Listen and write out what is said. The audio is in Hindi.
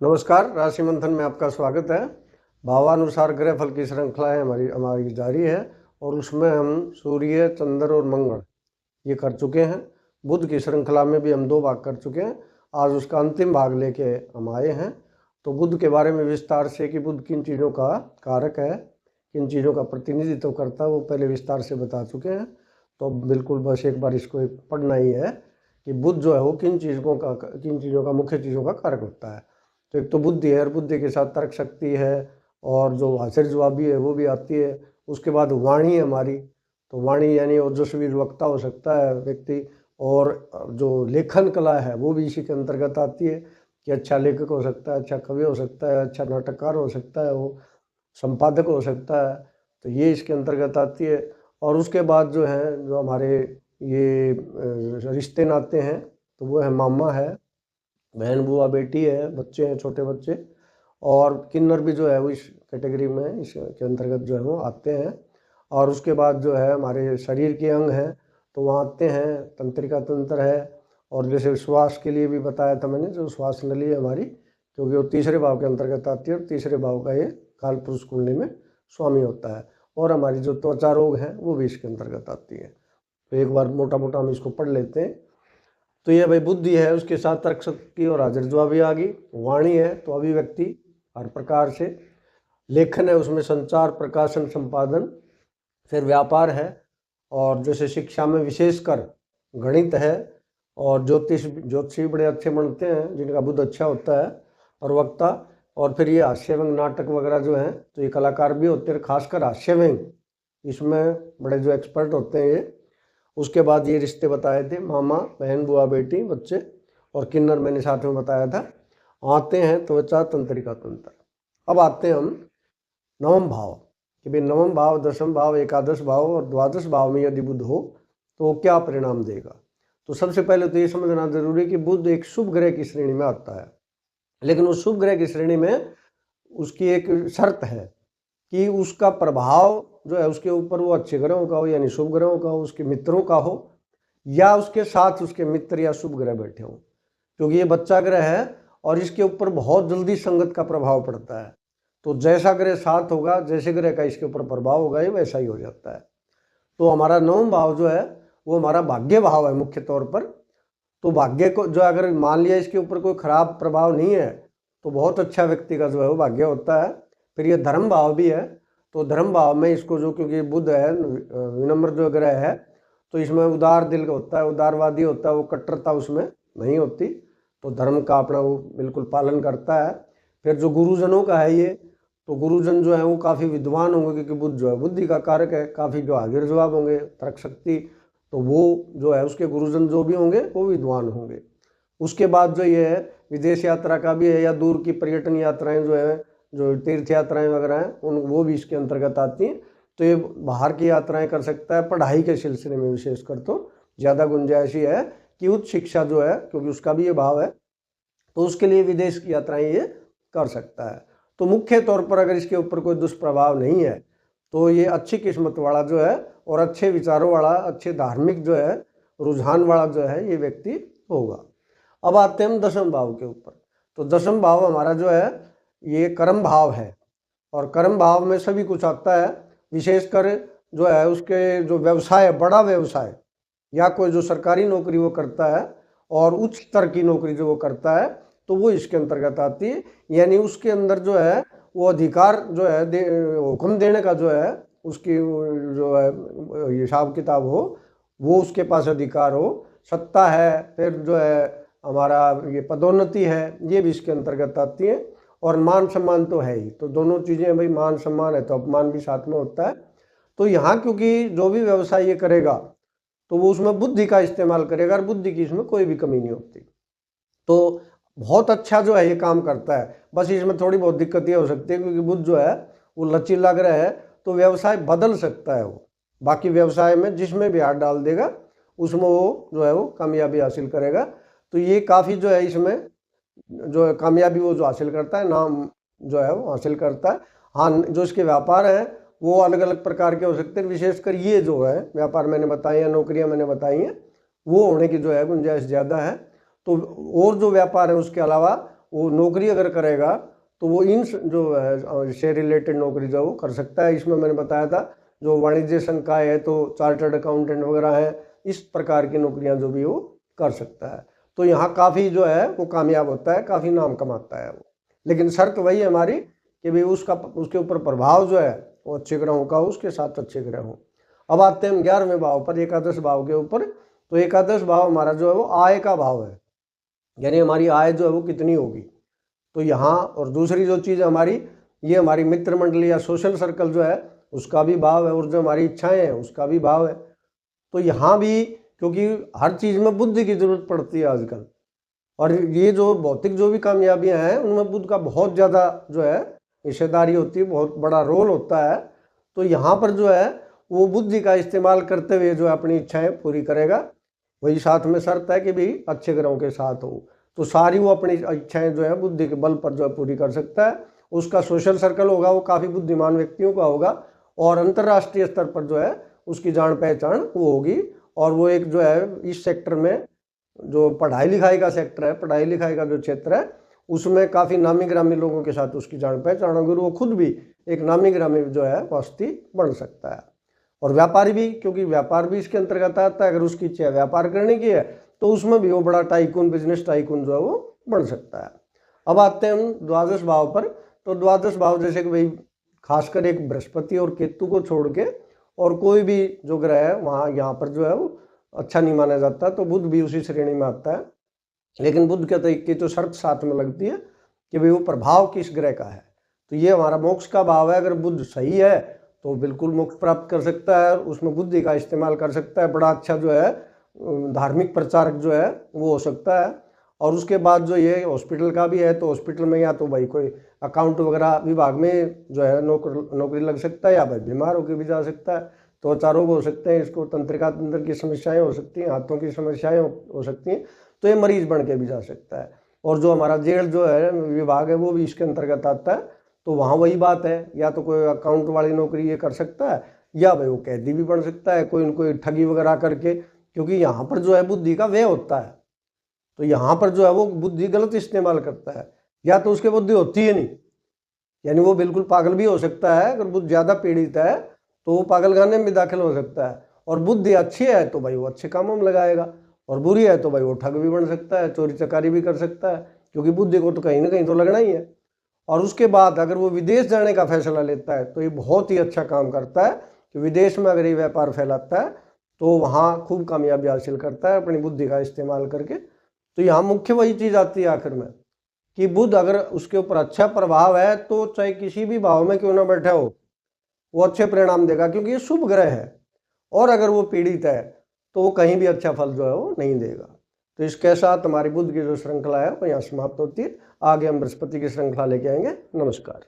नमस्कार, राशि मंथन में आपका स्वागत है। भावानुसार ग्रह फल की श्रृंखला है हमारी जारी है और उसमें हम सूर्य, चंद्र और मंगल ये कर चुके हैं। बुध की श्रृंखला में भी हम 2 भाग कर चुके हैं। आज उसका अंतिम भाग लेके हम आए हैं। तो बुध के बारे में विस्तार से कि बुध किन चीज़ों का कारक है, किन चीज़ों का प्रतिनिधित्व करता है, वो पहले विस्तार से बता चुके हैं। तो बिल्कुल बस एक बार इसको पढ़ना ही है कि बुध जो है वो किन चीज़ों का मुख्य चीज़ों का कारक होता है। तो एक तो बुद्धि है और बुद्धि के साथ तर्क शक्ति है और जो हाजिर जवाबी है वो भी आती है। उसके बाद वाणी है हमारी, तो वाणी यानी ओजस्वी वक्ता हो सकता है व्यक्ति, और जो लेखन कला है वो भी इसी के अंतर्गत आती है कि अच्छा लेखक हो सकता है, अच्छा कवि हो सकता है, अच्छा नाटककार हो सकता है, वो संपादक हो सकता है। तो ये इसके अंतर्गत आती है। और उसके बाद जो है जो हमारे ये रिश्ते नाते हैं तो वो है मामा है, बहन बुआ बेटी है, बच्चे हैं छोटे बच्चे, और किन्नर भी जो है वो इस कैटेगरी में इसके अंतर्गत जो है वो आते हैं। और उसके बाद जो है हमारे शरीर के अंग हैं तो वहाँ आते हैं, तंत्रिका तंत्र है। और जैसे श्वास के लिए भी बताया था मैंने, जो श्वास नली है हमारी, क्योंकि वो तीसरे भाव के अंतर्गत आती है और तीसरे भाव का ये काल पुरुष कुंडली में स्वामी होता है। और हमारी जो त्वचा रोग हैं वो भी इसके अंतर्गत आती है। तो एक बार मोटा मोटा हम इसको पढ़ लेते हैं। तो ये भाई बुद्धि है, उसके साथ तर्क शक्ति और हाजिर जवाबी आ गई। वाणी है तो अभिव्यक्ति हर प्रकार से। लेखन है, उसमें संचार, प्रकाशन, संपादन। फिर व्यापार है, और जैसे शिक्षा में विशेषकर गणित है, और ज्योतिषी बड़े अच्छे बनते हैं जिनका बुद्ध अच्छा होता है, और वक्ता। और फिर ये हास्य व्यंग नाटक वगैरह जो हैं तो ये कलाकार भी होते हैं, खासकर हास्य व्यंग इसमें बड़े जो एक्सपर्ट होते हैं ये। उसके बाद ये रिश्ते बताए थे, मामा, बहन, बुआ, बेटी, बच्चे, और किन्नर मैंने साथ में बताया था। आते हैं त्वचा, तंत्रिका तंत्र। अब आते हैं हम नवम भाव कि भाई नवम भाव, दशम भाव, एकादश भाव और द्वादश भाव में यदि बुध हो तो वो क्या परिणाम देगा। तो सबसे पहले तो ये समझना जरूरी है कि बुध एक शुभ ग्रह की श्रेणी में आता है, लेकिन उस शुभ ग्रह की श्रेणी में उसकी एक शर्त है कि उसका प्रभाव जो है उसके ऊपर वो अच्छे ग्रहों का हो, यानी शुभ ग्रहों का हो, उसके मित्रों का हो, या उसके साथ उसके मित्र या शुभ ग्रह बैठे हों। क्योंकि ये बच्चा ग्रह है और इसके ऊपर बहुत जल्दी संगत का प्रभाव पड़ता है। तो जैसा ग्रह साथ होगा, जैसे ग्रह का इसके ऊपर प्रभाव होगा, ये वैसा ही हो जाता है। तो हमारा नवम भाव जो है वो हमारा भाग्य भाव है मुख्य तौर पर। तो भाग्य को जो अगर मान लिया इसके ऊपर कोई खराब प्रभाव नहीं है तो बहुत अच्छा व्यक्ति का जो है वो भाग्य होता है। फिर ये धर्म भाव भी है, तो धर्म भाव में इसको जो, क्योंकि बुध है विनम्र जो ग्रह है, तो इसमें उदार दिल होता है, उदारवादी होता है, वो कट्टरता उसमें नहीं होती, तो धर्म का अपना वो बिल्कुल पालन करता है। फिर जो गुरुजनों का है ये, तो गुरुजन जो है वो काफ़ी विद्वान होंगे, क्योंकि बुध जो है बुद्धि का कारक है, काफ़ी जो हाजिर जवाब होंगे, तर्क शक्ति, तो वो जो है उसके गुरुजन जो भी होंगे वो विद्वान होंगे। उसके बाद जो ये है विदेश यात्रा का भी है, या दूर की पर्यटन यात्राएं जो है, जो तीर्थ यात्राएं वगैरह हैं उन वो भी इसके अंतर्गत आती हैं। तो ये बाहर की यात्राएं कर सकता है, पढ़ाई के सिलसिले में विशेषकर तो ज़्यादा गुंजाइश ही है कि उच्च शिक्षा जो है, क्योंकि उसका भी ये भाव है, तो उसके लिए विदेश की यात्राएं ये कर सकता है। तो मुख्य तौर पर अगर इसके ऊपर कोई दुष्प्रभाव नहीं है तो ये अच्छी किस्मत वाला जो है और अच्छे विचारों वाला, अच्छे धार्मिक जो है रुझान वाला जो है ये व्यक्ति होगा। अब आते हैं हम दशम भाव के ऊपर। तो दशम भाव हमारा जो है ये कर्म भाव है, और कर्म भाव में सभी कुछ आता है। विशेषकर जो है उसके जो व्यवसाय, बड़ा व्यवसाय, या कोई जो सरकारी नौकरी वो करता है और उच्च स्तर की नौकरी जो वो करता है, तो वो इसके अंतर्गत आती है। यानी उसके अंदर जो है वो अधिकार जो है हुक्म देने का जो है उसकी जो है हिसाब किताब हो, वो उसके पास अधिकार हो, सत्ता है, फिर जो है हमारा ये पदोन्नति है, ये भी इसके अंतर्गत आती है। और मान सम्मान तो है ही, तो दोनों चीज़ें भाई, मान सम्मान है तो अपमान भी साथ में होता है। तो यहाँ क्योंकि जो भी व्यवसाय ये करेगा तो वो उसमें बुद्धि का इस्तेमाल करेगा, और बुद्धि की इसमें कोई भी कमी नहीं होती। तो बहुत अच्छा जो है ये काम करता है। बस इसमें थोड़ी बहुत दिक्कत ये हो सकती है क्योंकि बुध जो है वो लचीला ग्रह है, तो व्यवसाय बदल सकता है वो। बाकी व्यवसाय में जिसमें भी हाथ डाल देगा उसमें वो जो है वो कामयाबी हासिल करेगा। तो ये काफ़ी जो है इसमें जो है कामयाबी वो जो हासिल करता है, नाम जो है वो हासिल करता है। हाँ, जो इसके व्यापार हैं वो अलग अलग प्रकार के हो सकते हैं। विशेषकर ये जो है व्यापार मैंने बताए हैं, नौकरियां मैंने बताई हैं, वो होने की जो है गुंजाइश ज़्यादा है। तो और जो व्यापार है उसके अलावा वो नौकरी अगर करेगा तो वो इन जो है से रिलेटेड नौकरी जो वो कर सकता है। इसमें मैंने बताया था जो वाणिज्य संकाय है तो चार्टर्ड अकाउंटेंट वगैरह है, इस प्रकार की नौकरियां जो भी वो कर सकता है। तो यहाँ काफ़ी जो है वो कामयाब होता है, काफ़ी नाम कमाता है वो। लेकिन शर्त वही है हमारी कि भाई उसके ऊपर प्रभाव जो है वो अच्छे ग्रहों का, उसके साथ अच्छे ग्रह हों। अब आते हैं 11वें भाव पर, एकादश भाव के ऊपर। तो एकादश भाव हमारा जो है वो आय का भाव है, यानी हमारी आय जो है वो कितनी होगी। तो यहाँ और दूसरी जो चीज़ हमारी, ये हमारी मित्र मंडली या सोशल सर्कल जो है उसका भी भाव है, और जो हमारी इच्छाएं हैं उसका भी भाव है। तो यहाँ भी क्योंकि हर चीज़ में बुद्धि की जरूरत पड़ती है आजकल, और ये जो भौतिक जो भी कामयाबियाँ हैं उनमें बुद्ध का बहुत ज़्यादा जो है हिस्सेदारी होती है, बहुत बड़ा रोल होता है। तो यहाँ पर जो है वो बुद्धि का इस्तेमाल करते हुए जो है अपनी इच्छाएं पूरी करेगा। वही साथ में शर्त है कि भाई अच्छे ग्रहों के साथ हो, तो सारी वो अपनी इच्छाएं जो है बुद्धि के बल पर जो है पूरी कर सकता है। उसका सोशल सर्कल होगा वो काफ़ी बुद्धिमान व्यक्तियों का होगा, और अंतर्राष्ट्रीय स्तर पर जो है उसकी जान पहचान वो होगी। और वो एक जो है इस सेक्टर में जो पढ़ाई लिखाई का सेक्टर है, पढ़ाई लिखाई का जो क्षेत्र है उसमें काफ़ी नामी ग्रामी लोगों के साथ उसकी जान पहचान होगी, वो खुद भी एक नामी ग्रामी जो है वस्ती बन सकता है। और व्यापारी भी, क्योंकि व्यापार भी इसके अंतर्गत आता है। अगर उसकी इच्छा व्यापार करने की है तो उसमें भी वो बड़ा टाइकून, बिजनेस टाइकून जो है वो बन सकता है। अब आते हैं हम द्वादश भाव पर। तो द्वादश भाव जैसे कि भाई खासकर एक बृहस्पति और केतु को छोड़ के और कोई भी जो ग्रह है वहाँ यहाँ पर जो है वो अच्छा नहीं माना जाता, तो बुध भी उसी श्रेणी में आता है। लेकिन बुध की तो शर्त साथ में लगती है कि भाई वो प्रभाव किस ग्रह का है। तो ये हमारा मोक्ष का भाव है, अगर बुध सही है तो बिल्कुल मोक्ष प्राप्त कर सकता है, उसमें बुद्धि का इस्तेमाल कर सकता है, बड़ा अच्छा जो है धार्मिक प्रचारक जो है वो हो सकता है। और उसके बाद जो ये हॉस्पिटल का भी है, तो हॉस्पिटल में या तो भाई कोई अकाउंट वगैरह विभाग में जो है नौकरी लग सकता है, या भाई बीमार होकर भी जा सकता है। त्वचा रोग हो सकते हैं, इसको तंत्रिका तंत्र की समस्याएं हो सकती हैं, हाथों की समस्याएं हो सकती हैं, तो ये मरीज बन के भी जा सकता है। और जो हमारा जेल जो है विभाग है वो भी इसके अंतर्गत आता है। तो वहाँ वही बात है, या तो कोई अकाउंट वाली नौकरी ये कर सकता है, या भाई वो कैदी भी बन सकता है कोई न कोई ठगी वगैरह करके, क्योंकि यहाँ पर जो है बुद्धि का व्यय होता है। तो यहाँ पर जो है वो बुद्धि गलत इस्तेमाल करता है, या तो उसकी बुद्धि होती है नहीं, यानी वो बिल्कुल पागल भी हो सकता है। अगर बुद्धि ज़्यादा पीड़ित है तो वो पागलखाने में भी दाखिल हो सकता है। और बुद्धि अच्छी है तो भाई वो अच्छे कामों में लगाएगा, और बुरी है तो भाई वो ठग भी बन सकता है, चोरी चकारी भी कर सकता है, क्योंकि बुद्धि को तो कहीं ना कहीं तो लगना ही है। और उसके बाद अगर वो विदेश जाने का फैसला लेता है तो ये बहुत ही अच्छा काम करता है कि विदेश में अगर ये व्यापार फैलाता है तो वहाँ खूब कामयाबी हासिल करता है अपनी बुद्धि का इस्तेमाल करके। तो यहाँ मुख्य वही चीज़ आती है आखिर में कि बुध अगर उसके ऊपर अच्छा प्रभाव है तो चाहे किसी भी भाव में क्यों ना बैठा हो वो अच्छे परिणाम देगा, क्योंकि ये शुभ ग्रह है। और अगर वो पीड़ित है तो वो कहीं भी अच्छा फल जो है वो नहीं देगा। तो इसके साथ हमारी बुध की जो श्रृंखला है वो यहाँ समाप्त होती है। आगे हम बृहस्पति की श्रृंखला लेके आएंगे। नमस्कार।